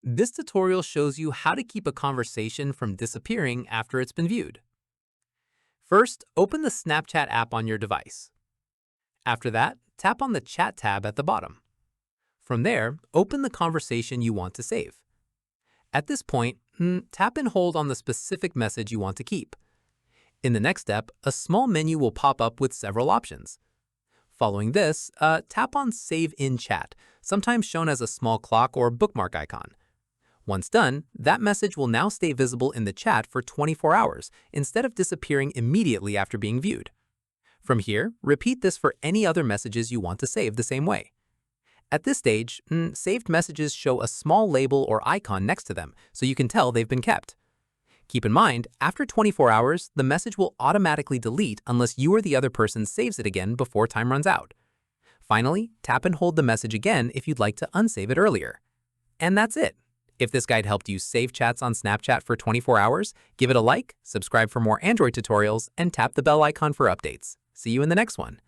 This tutorial shows you how to keep a conversation from disappearing after it's been viewed. First, open the Snapchat app on your device. After that, tap on the Chat tab at the bottom. From there, open the conversation you want to save. At this point, tap and hold on the specific message you want to keep. In the next step, a small menu will pop up with several options. Following this, tap on Save in Chat, sometimes shown as a small clock or bookmark icon. Once done, that message will now stay visible in the chat for 24 hours instead of disappearing immediately after being viewed. From here, repeat this for any other messages you want to save the same way. At this stage, saved messages show a small label or icon next to them, so you can tell they've been kept. Keep in mind, after 24 hours, the message will automatically delete unless you or the other person saves it again before time runs out. Finally, tap and hold the message again if you'd like to unsave it earlier. And that's it. If this guide helped you save chats on Snapchat for 24 hours, give it a like, subscribe for more Android tutorials, and tap the bell icon for updates. See you in the next one.